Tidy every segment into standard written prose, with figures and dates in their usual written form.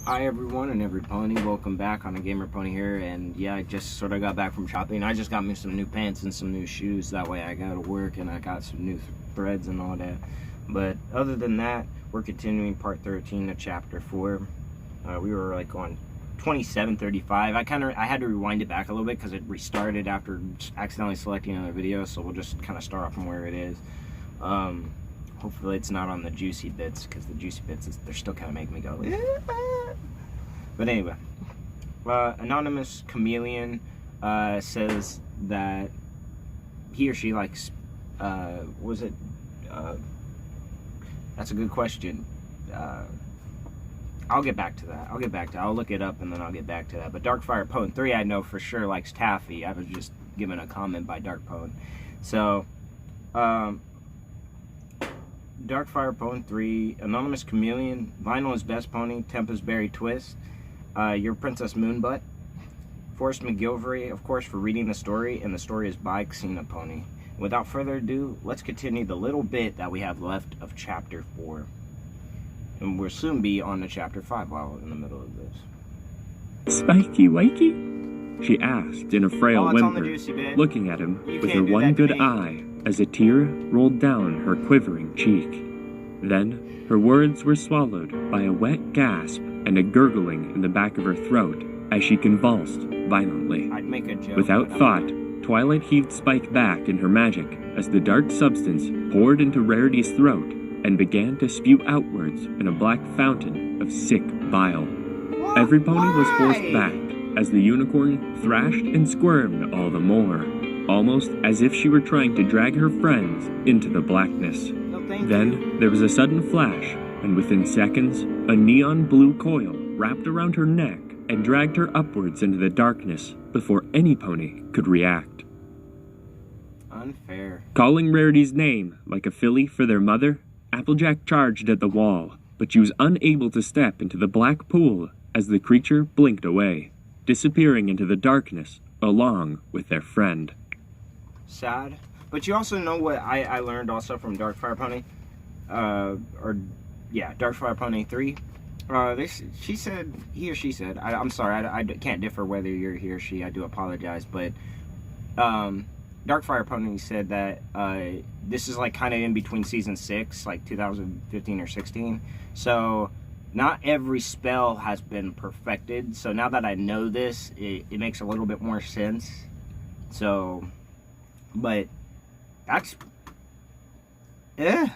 Hi everyone and every pony, welcome back on a Gamer Pony here. And yeah, I just sort of got back from shopping. I just got me some new pants and some new shoes, that way I go to work and I got some new threads and all that. But other than that, we're continuing part 13 of chapter 4. We were like on 27:35. I had to rewind it back a little bit because it restarted after accidentally selecting another video, so we'll just kind of start off from where it is. Hopefully it's not on the juicy bits, because the juicy bits, they're still kind of making me go, But anyway, Anonymous Chameleon says that he or she likes, that's a good question. I'll get back to that. I'll look it up and then I'll get back to that. But Darkfire Pt13, I know for sure likes taffy. I was just given a comment by Dark Pone. So, Darkfire Pt13, Anonymous Chameleon, Vinyl is Best Pony, Tempest Berry Twist, Your Princess Moonbutt, Forrest McGilvray, of course, for reading the story, and the story is by Xena Pony. Without further ado, let's continue the little bit that we have left of Chapter 4. And we'll soon be on to Chapter 5 while in the middle of this. Spiky wakey? She asked in a frail whimper, looking at him with her one good eye as a tear rolled down her quivering cheek. Then her words were swallowed by a wet gasp and a gurgling in the back of her throat as she convulsed violently. I'd make a joke. Without thought, Twilight heaved Spike back in her magic as the dark substance poured into Rarity's throat and began to spew outwards in a black fountain of sick bile. Every pony was forced back as the unicorn thrashed and squirmed all the more, almost as if she were trying to drag her friends into the blackness. Then there was a sudden flash, and within seconds, a neon blue coil wrapped around her neck and dragged her upwards into the darkness before any pony could react. Unfair. Calling Rarity's name like a filly for their mother, Applejack charged at the wall, but she was unable to step into the black pool as the creature blinked away, disappearing into the darkness along with their friend. Sad. But you also know what I learned also from Darkfire Pony? Darkfire Pony 3. He or she said, I'm sorry, I can't differ whether you're he or she, I do apologize, but Darkfire Pony said that this is like kind of in between season 6, like 2015 or 16, so not every spell has been perfected. So now that I know this, it makes a little bit more sense. So, but that's, I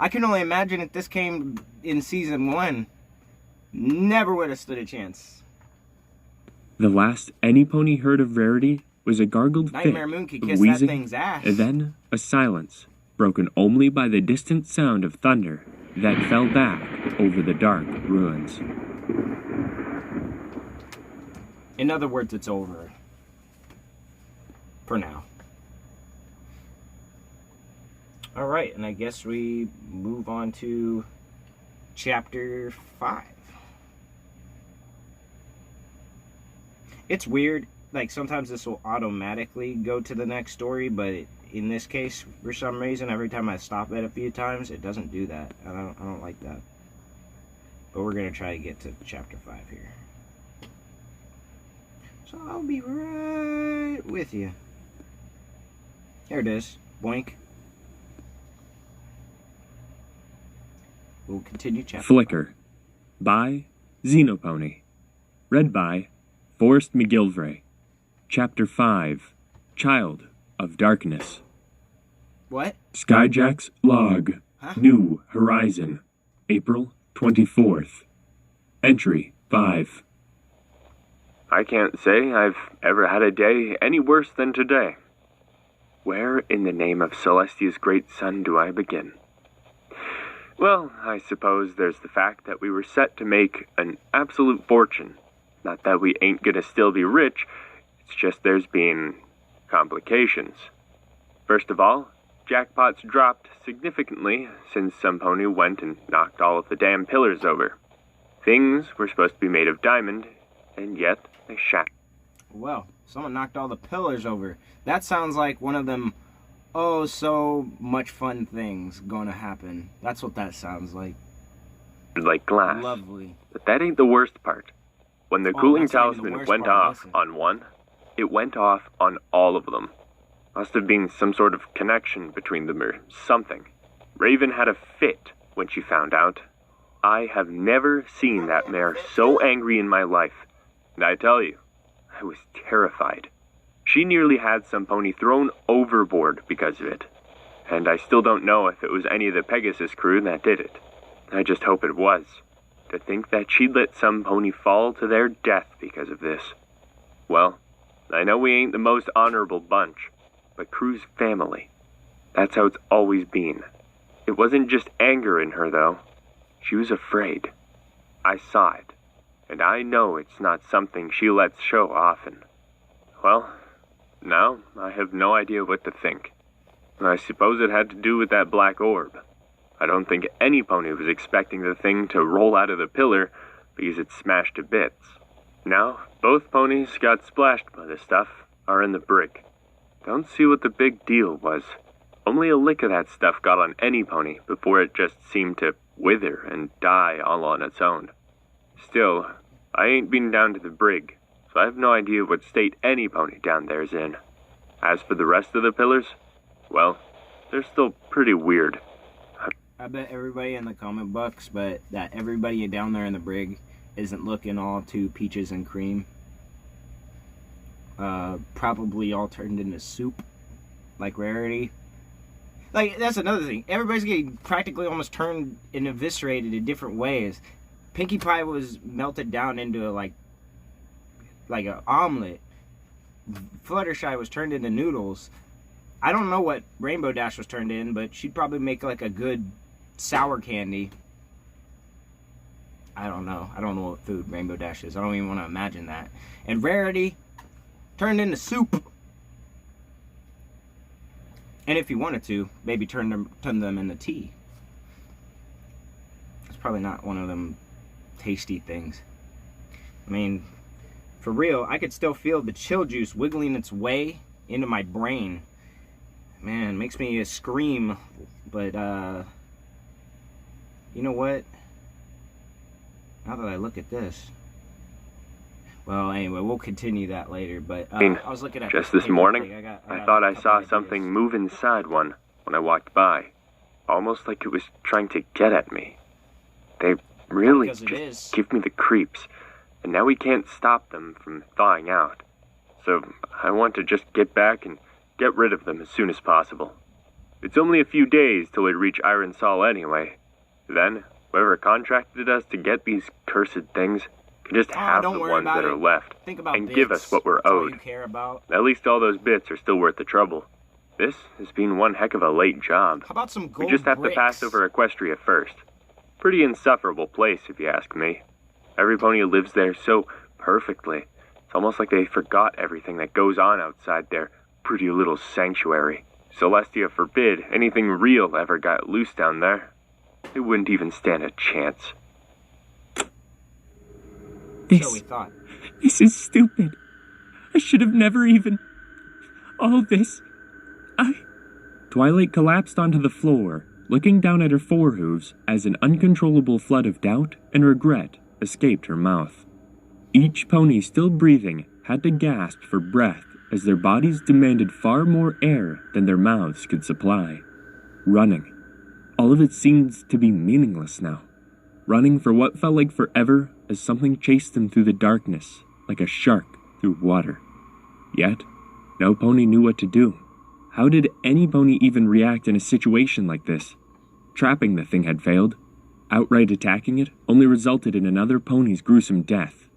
can only imagine if this came in season 1, never would have stood a chance. The last any pony heard of Rarity was a gargled Nightmare fit Moon could of kiss wheezing, that thing's ass. and then a silence, broken only by the distant sound of thunder that fell back over the dark ruins. In other words, it's over. For now. Alright, and I guess we move on to Chapter 5. It's weird, like sometimes this will automatically go to the next story, but in this case, for some reason, every time I stop it a few times, it doesn't do that. I don't like that. But we're going to try to get to Chapter 5 here. So I'll be right with you. Here it is. Boink. We'll continue Chapter 5. Flicker, by Xenopony. Read by Forrest McGilvray. Chapter 5, Child of Darkness. What? Skyjack's log. Huh? New Horizon. April 24th. Entry 5. I can't say I've ever had a day any worse than today. Where in the name of Celestia's great sun do I begin? Well, I suppose there's the fact that we were set to make an absolute fortune. Not that we ain't gonna still be rich, it's just there's been complications. First of all, jackpots dropped significantly since some pony went and knocked all of the damn pillars over. Things were supposed to be made of diamond, and yet they shattered. Well, someone knocked all the pillars over. That sounds like one of them oh so much fun things gonna happen. That's what that sounds like. like glass. Lovely. But that ain't the worst part. When the cooling that's not even the talisman worst went part, off listen. on one, it went off on all of them. Must have been some sort of connection between them or something. Raven had a fit when she found out. I have never seen that mare so angry in my life. And I tell you, I was terrified. She nearly had some pony thrown overboard because of it. And I still don't know if it was any of the Pegasus crew that did it. I just hope it was. To think that she'd let some pony fall to their death because of this. Well, I know we ain't the most honorable bunch, but Crew's family. That's how it's always been. It wasn't just anger in her, though. She was afraid. I saw it, and I know it's not something she lets show often. Well, now I have no idea what to think. I suppose it had to do with that black orb. I don't think any pony was expecting the thing to roll out of the pillar because it smashed to bits. Now, both ponies got splashed by the stuff, are in the brig. Don't see what the big deal was. Only a lick of that stuff got on any pony before it just seemed to wither and die all on its own. Still, I ain't been down to the brig, so I have no idea what state any pony down there's in. As for the rest of the pillars, well, they're still pretty weird. I bet everybody in the comment box, but that everybody down there in the brig isn't looking all too peaches and cream. Probably all turned into soup, like Rarity. Like, that's another thing. Everybody's getting practically almost turned and eviscerated in different ways. Pinkie Pie was melted down into like an omelet. Fluttershy was turned into noodles. I don't know what Rainbow Dash was turned in, but she'd probably make like a good sour candy. I don't know. I don't know what food Rainbow Dash is. I don't even want to imagine that. And Rarity turned into soup. And if you wanted to, maybe turn them into tea. It's probably not one of them tasty things. I mean, for real, I could still feel the chill juice wiggling its way into my brain. Man, it makes me scream. But, you know what? Now that I look at this. Well, anyway, we'll continue that later. But I was looking at just this morning, thing. I thought I saw something move inside one when I walked by. Almost like it was trying to get at me. They really just give me the creeps. And now we can't stop them from thawing out. So I want to just get back and get rid of them as soon as possible. It's only a few days till we reach Iron Sol anyway. Then, whoever contracted us to get these cursed things can just have the ones that are left and give us what we're owed. At least all those bits are still worth the trouble. This has been one heck of a late job. How about some gold We just have to pass over Equestria first. Pretty insufferable place, if you ask me. Every pony lives there so perfectly. It's almost like they forgot everything that goes on outside their pretty little sanctuary. Celestia forbid anything real ever got loose down there. They wouldn't even stand a chance. So we thought. This is stupid. I should have never even... All this... Twilight collapsed onto the floor, looking down at her forehooves as an uncontrollable flood of doubt and regret escaped her mouth. Each pony still breathing had to gasp for breath as their bodies demanded far more air than their mouths could supply. Running. All of it seemed to be meaningless now. Running for what felt like forever as something chased them through the darkness, like a shark through water. Yet, no pony knew what to do. How did any pony even react in a situation like this? Trapping the thing had failed. Outright attacking it only resulted in another pony's gruesome death.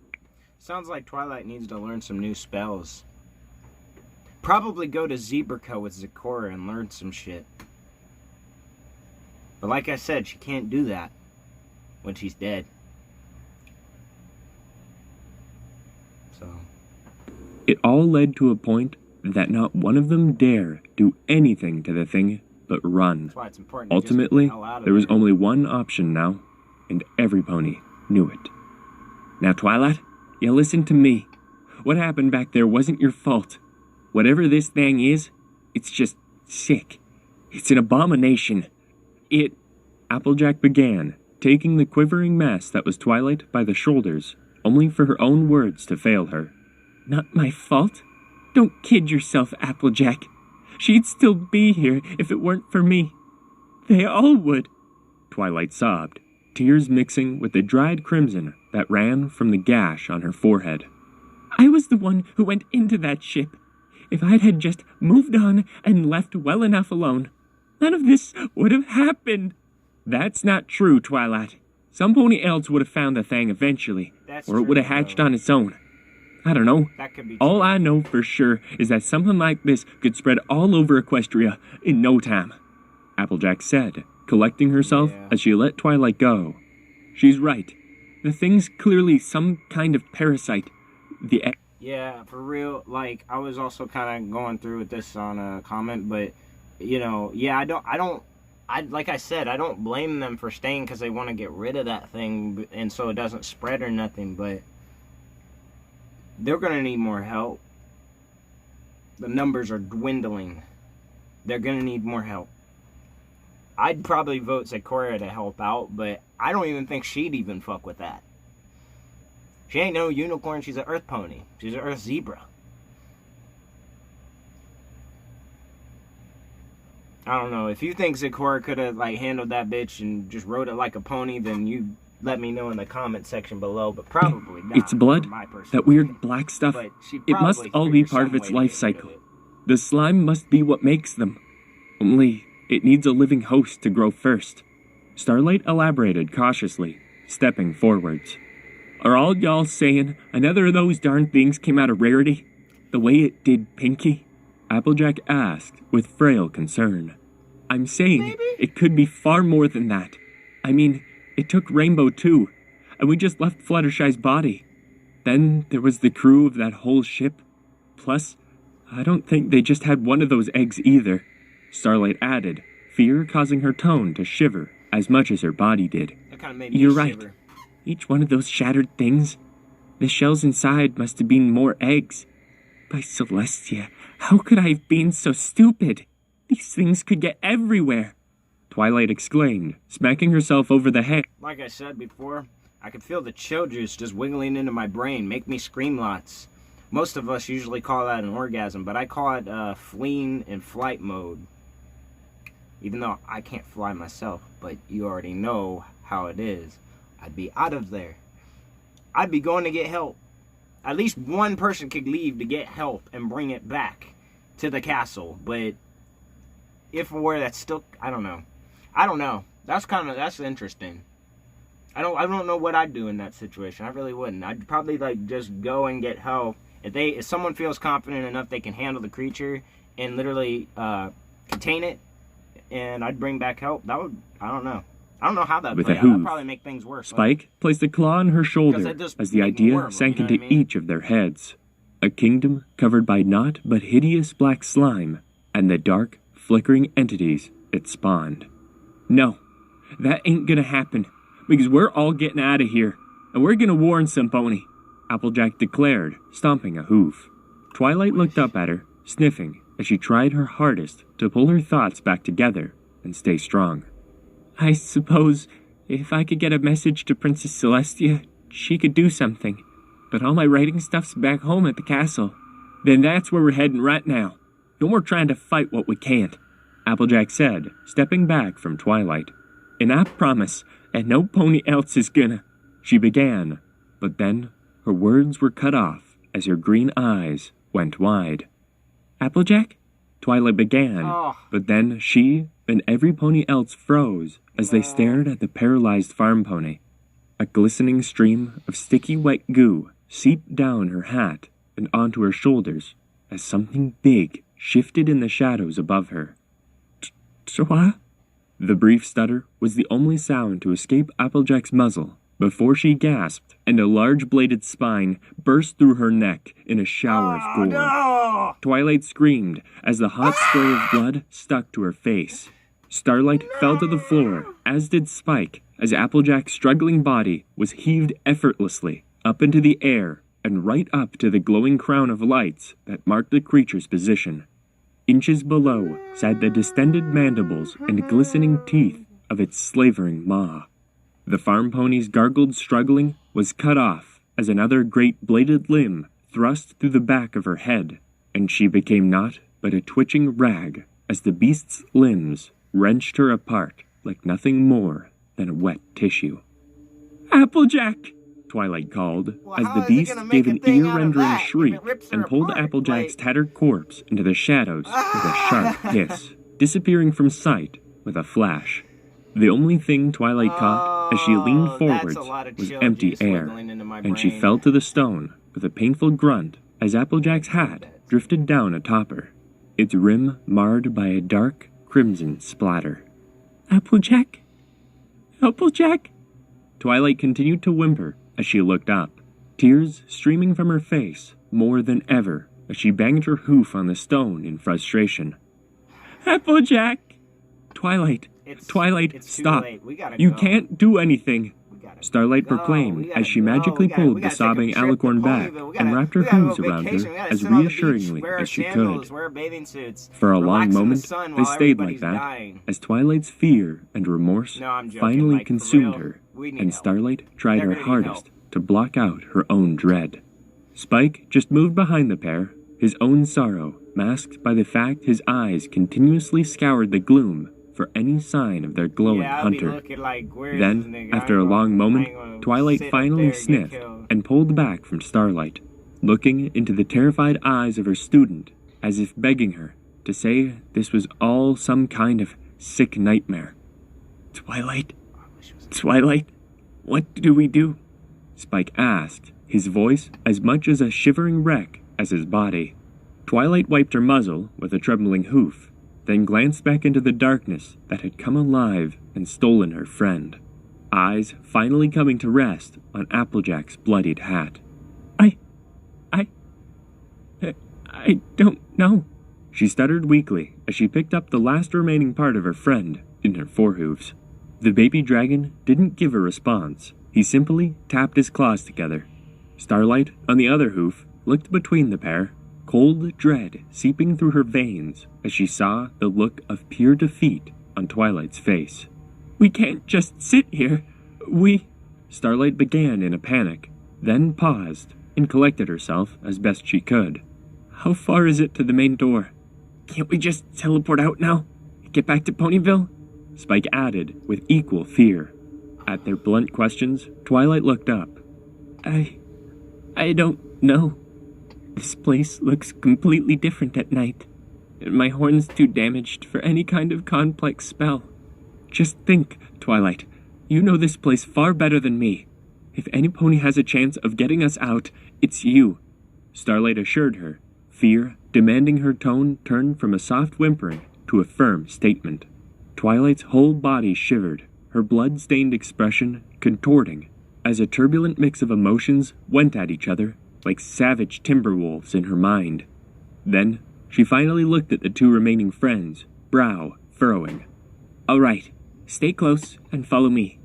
Sounds like Twilight needs to learn some new spells. Probably go to Zebraco with Zecora and learn some shit. But like I said, she can't do that when she's dead. So. It all led to a point that not one of them dare do anything to the thing but run. That's why it's important to Ultimately, just get the hell out of there was there. only one option now, and every pony knew it. Now, Twilight, you listen to me. What happened back there wasn't your fault. Whatever this thing is, it's just sick. It's an abomination. Applejack began, taking the quivering mass that was Twilight by the shoulders, only for her own words to fail her. "Not my fault? Don't kid yourself, Applejack. She'd still be here if it weren't for me. They all would," Twilight sobbed, tears mixing with the dried crimson that ran from the gash on her forehead. "I was the one who went into that ship. If I'd had just moved on and left well enough alone, none of this would have happened." "That's not true, Twilight. Some pony else would have found the thing eventually, or it would have hatched on its own. I don't know. That could be All true. I know for sure is that something like this could spread all over Equestria in no time," Applejack said, collecting herself as she let Twilight go. "She's right. The thing's clearly some kind of parasite. Yeah, for real. Like, I was also kind of going through with this on a comment, but, yeah, like I said, I don't blame them for staying because they want to get rid of that thing and so it doesn't spread or nothing, but they're going to need more help. The numbers are dwindling. They're going to need more help. I'd probably vote Zecora to help out, but I don't even think she'd even fuck with that. She ain't no unicorn, she's an earth pony. She's an earth zebra. I don't know. If you think Zecora could have handled that bitch and just rode it like a pony, then you let me know in the comment section below, but probably not. It's blood, that weird black stuff. But she It must probably all be figured part of some its way to life get rid cycle. of it. The slime must be what makes them. Only, it needs a living host to grow first. Starlight elaborated cautiously, stepping forwards. "Are all y'all saying another of those darn things came out of Rarity? The way it did Pinky?" Applejack asked with frail concern. "I'm saying it could be far more than that. I mean, it took Rainbow too, and we just left Fluttershy's body. Then there was the crew of that whole ship. Plus, I don't think they just had one of those eggs either," Starlight added, fear causing her tone to shiver as much as her body did. That kind of made me "You're right. shiver. Each one of those shattered things, the shells inside must have been more eggs. By Celestia, how could I have been so stupid? These things could get everywhere," Twilight exclaimed, smacking herself over the head. Like I said before, I could feel the chill juice just wiggling into my brain, make me scream lots. Most of us usually call that an orgasm, but I call it fleeing in flight mode. Even though I can't fly myself, but you already know how it is. I'd be out of there. I'd be going to get help. At least one person could leave to get help and bring it back to the castle, but if or where that's still, I don't know. That's interesting. I don't know what I'd do in that situation. I really wouldn't. I'd probably just go and get help. If someone feels confident enough they can handle the creature and literally contain it, and I'd bring back help, I don't know. I don't know how that would With play a out. That'd hoof, probably make things worse. Spike placed a claw on her shoulder that just as the make idea more of them, sank you know into what I mean? each of their heads. A kingdom covered by naught but hideous black slime and the dark, flickering entities it spawned. "No, that ain't gonna happen, because we're all getting out of here, and we're gonna warn some pony," Applejack declared, stomping a hoof. Twilight looked up at her, sniffing, as she tried her hardest to pull her thoughts back together and stay strong. "I suppose if I could get a message to Princess Celestia, she could do something. But all my writing stuff's back home at the castle." "Then that's where we're heading right now. No more trying to fight what we can't," Applejack said, stepping back from Twilight. "And I promise, and no pony else is gonna," she began, but then her words were cut off as her green eyes went wide. "Applejack?" Twilight began, but then she and every pony else froze as they stared at the paralyzed farm pony. A glistening stream of sticky white goo seeped down her hat and onto her shoulders as something big shifted in the shadows above her. "Twa?" The brief stutter was the only sound to escape Applejack's muzzle before she gasped and a large-bladed spine burst through her neck in a shower of gore. No! Twilight screamed as the hot spray of blood stuck to her face. Starlight fell to the floor, as did Spike, as Applejack's struggling body was heaved effortlessly up into the air and right up to the glowing crown of lights that marked the creature's position. Inches below sat the distended mandibles and glistening teeth of its slavering maw. The farm pony's gargled struggling was cut off as another great bladed limb thrust through the back of her head, and she became naught but a twitching rag as the beast's limbs wrenched her apart like nothing more than wet tissue. "Applejack!" Twilight called, as the beast gave an ear-rendering shriek and pulled Applejack's tattered corpse into the shadows with a sharp hiss, disappearing from sight with a flash. The only thing Twilight caught as she leaned forwards was empty air, and she fell to the stone with a painful grunt as Applejack's hat drifted down atop her, its rim marred by a dark crimson splatter. "Applejack? Applejack?" Twilight continued to whimper as she looked up, tears streaming from her face more than ever as she banged her hoof on the stone in frustration. "Applejack! Twilight, Twilight, stop! You can't do anything!" Starlight proclaimed as she magically pulled the sobbing alicorn back and wrapped her hooves around her as reassuringly as she could. For a long moment, they stayed like that, as Twilight's fear and remorse finally consumed her, and Starlight tried her hardest to block out her own dread. Spike just moved behind the pair, his own sorrow masked by the fact his eyes continuously scoured the gloom for any sign of their glowing hunter. Then, after a long moment, Twilight finally sniffed and pulled back from Starlight, looking into the terrified eyes of her student as if begging her to say this was all some kind of sick nightmare. "Twilight? Twilight? What do we do?" Spike asked, his voice as much as a shivering wreck as his body. Twilight wiped her muzzle with a trembling hoof, then glanced back into the darkness that had come alive and stolen her friend, eyes finally coming to rest on Applejack's bloodied hat. I don't know," she stuttered weakly as she picked up the last remaining part of her friend in her forehooves. The baby dragon didn't give a response. He simply tapped his claws together. Starlight, on the other hoof, looked between the pair, cold dread seeping through her veins as she saw the look of pure defeat on Twilight's face. "We can't just sit here. Starlight began in a panic, then paused and collected herself as best she could. "How far is it to the main door? Can't we just teleport out now? Get back to Ponyville?" Spike added with equal fear. At their blunt questions, Twilight looked up. I don't know. This place looks completely different at night, and my horn's too damaged for any kind of complex spell. Just think, Twilight, you know this place far better than me. If any pony has a chance of getting us out, it's you," Starlight assured her, fear demanding her tone turn from a soft whimpering to a firm statement. Twilight's whole body shivered, her blood-stained expression contorting as a turbulent mix of emotions went at each other like savage timber wolves in her mind. Then, she finally looked at the two remaining friends, brow furrowing. "All right, stay close and follow me,"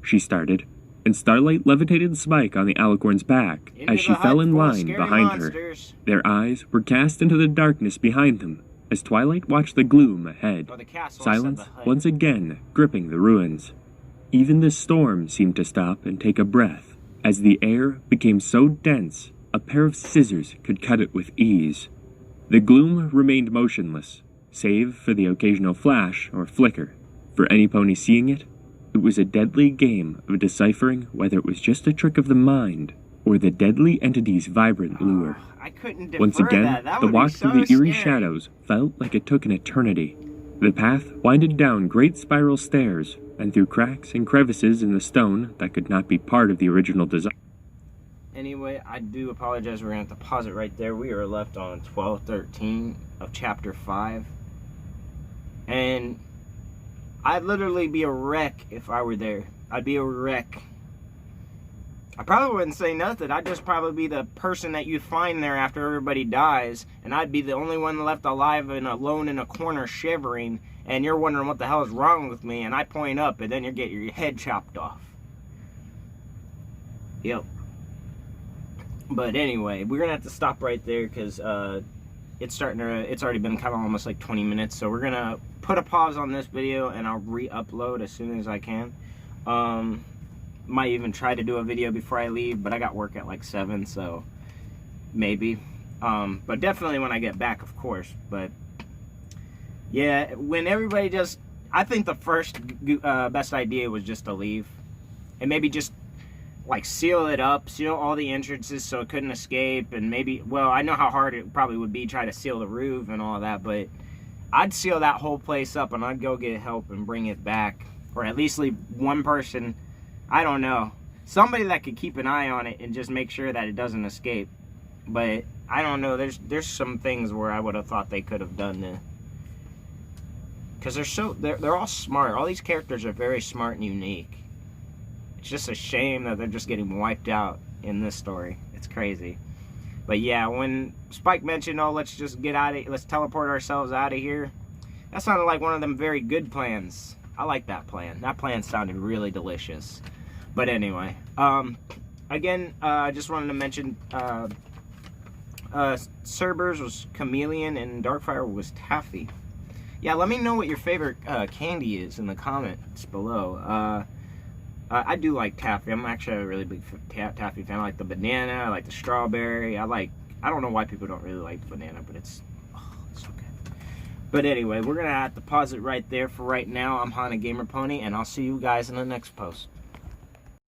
she started, and Starlight levitated Spike on the alicorn's back as she fell in line behind her. Their eyes were cast into the darkness behind them as Twilight watched the gloom ahead, silence once again gripping the ruins. Even the storm seemed to stop and take a breath as the air became so dense a pair of scissors could cut it with ease. The gloom remained motionless, save for the occasional flash or flicker. For any pony seeing it, it was a deadly game of deciphering whether it was just a trick of the mind or the deadly entity's vibrant lure. Once again, the walk through the eerie shadows felt like it took an eternity. The path winded down great spiral stairs and through cracks and crevices in the stone that could not be part of the original design. Anyway, I do apologize. We're going to have to pause it right there. We are left on 12:13 of Chapter 5. And I'd literally be a wreck if I were there. I'd be a wreck. I probably wouldn't say nothing. I'd just probably be the person that you find there after everybody dies. And I'd be the only one left alive and alone in a corner shivering. And you're wondering what the hell is wrong with me. And I point up and then you get your head chopped off. Yep. But anyway, we're going to have to stop right there because it's already been kind of almost like 20 minutes. So we're going to put a pause on this video and I'll re-upload as soon as I can. Might even try to do a video before I leave, but I got work at like 7, so maybe. But definitely when I get back, of course. But yeah, when everybody just, I think the first best idea was just to leave. And maybe just like seal it up, seal all the entrances so it couldn't escape. And maybe, well, I know how hard it probably would be try to seal the roof and all that, but I'd seal that whole place up and I'd go get help and bring it back. Or at least leave one person, I don't know, somebody that could keep an eye on it and just make sure that it doesn't escape. But I don't know, there's some things where I would have thought they could have done this. Because they're all smart. All these characters are very smart and unique. It's just a shame that they're just getting wiped out in this story. It's crazy. But yeah, when Spike mentioned, oh, let's just get out of, let's teleport ourselves out of here, that sounded like one of them very good plans. I like that plan. That plan sounded really delicious. But anyway, again, I just wanted to mention, Cerberus was Chameleon and Darkfire was Taffy. Yeah, let me know what your favorite candy is in the comments below. I do like Taffy. I'm actually a really big Taffy fan. I like the banana, I like the strawberry. I don't know why people don't really like the banana, but it's so good. But anyway, we're going to have to pause it right there for right now. I'm Hana Gamer Pony, and I'll see you guys in the next post.